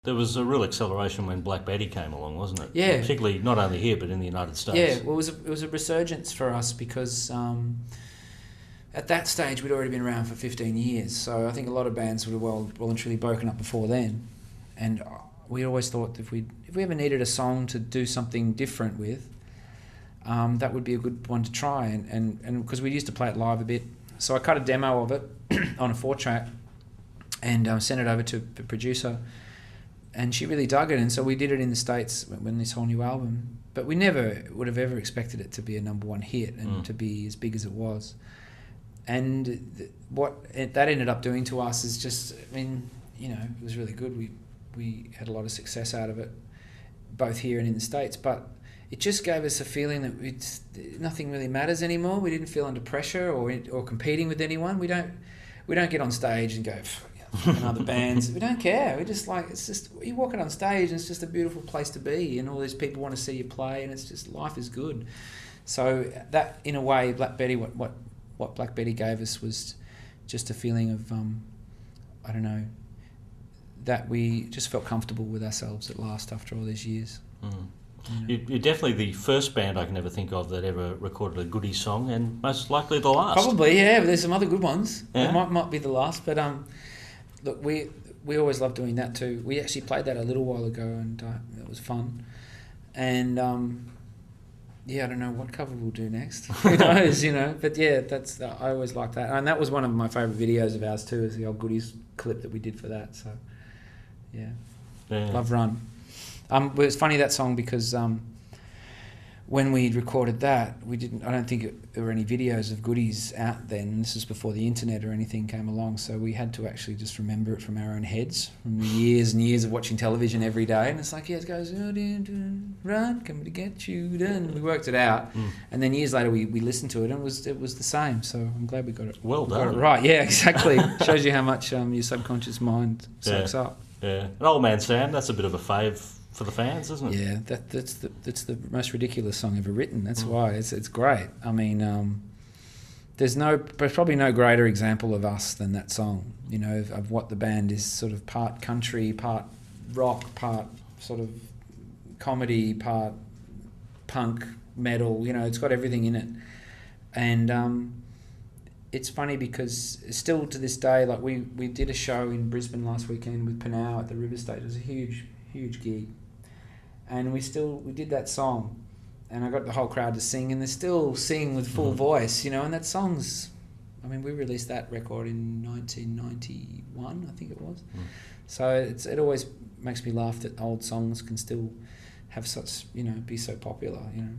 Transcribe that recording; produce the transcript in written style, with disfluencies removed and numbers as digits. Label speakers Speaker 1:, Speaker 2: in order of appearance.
Speaker 1: There was a real acceleration when Black Betty came along, wasn't it?
Speaker 2: Yeah.
Speaker 1: Particularly not only here but in the United States.
Speaker 2: Yeah, well, it was a resurgence for us because at that stage we'd already been around for 15 years. So I think a lot of bands would have well and truly broken up before then. And we always thought that if we ever needed a song to do something different with, that would be a good one to try. And because we used to play it live a bit. So I cut a demo of it on a 4-track and sent it over to the producer. And she really dug it, and so we did it in the States when this whole new album. But we never would have ever expected it to be a #1 hit and to be as big as it was. And that ended up doing to us is just, I mean, you know, it was really good. We had a lot of success out of it, both here and in the States. But it just gave us a feeling that nothing really matters anymore. We didn't feel under pressure or competing with anyone. We don't get on stage and go, and other bands, we don't care. We just like, it's just, you're walking on stage and it's just a beautiful place to be, and all these people want to see you play, and it's just, life is good. So that, in a way, Black Betty, what Black Betty gave us was just a feeling of, I don't know, that we just felt comfortable with ourselves at last after all these years.
Speaker 1: You're definitely the first band I can ever think of that ever recorded a Goody song, and most likely the last.
Speaker 2: Probably, yeah, but there's some other good ones.
Speaker 1: Yeah.
Speaker 2: It might be the last, but look, we always love doing that too. We actually played that a little while ago, and it was fun. And yeah, I don't know what cover we'll do next. Who knows, you know? But yeah, I always like that, and that was one of my favourite videos of ours too. Is the old Goodies clip that we did for that. So yeah. Love Run. It was funny, that song, because when we recorded that, I don't think there were any videos of Goodies out then. This was before the internet or anything came along, so we had to actually just remember it from our own heads, from the years and years of watching television every day. And it's like, yeah, it goes, run, coming to get you, done. We worked it out, and then years later we listened to it, and it was the same. So I'm glad we got it.
Speaker 1: Well done.
Speaker 2: Got it right, yeah, exactly. Shows you how much your subconscious mind soaks up.
Speaker 1: Yeah, an Old Man Sam. That's a bit of a fave for the fans, isn't it?
Speaker 2: Yeah, that's the most ridiculous song ever written. That's why it's great. I mean, there's probably no greater example of us than that song. You know, of what the band is, sort of part country, part rock, part sort of comedy, part punk, metal. You know, it's got everything in it. And it's funny because still to this day, like we did a show in Brisbane last weekend with Panau at the River Stage. It was a huge gig. And we did that song, and I got the whole crowd to sing, and they're still singing with full voice, you know. And that song's, I mean, we released that record in 1991, I think it was. So it always makes me laugh that old songs can still have such, you know, be so popular, you know.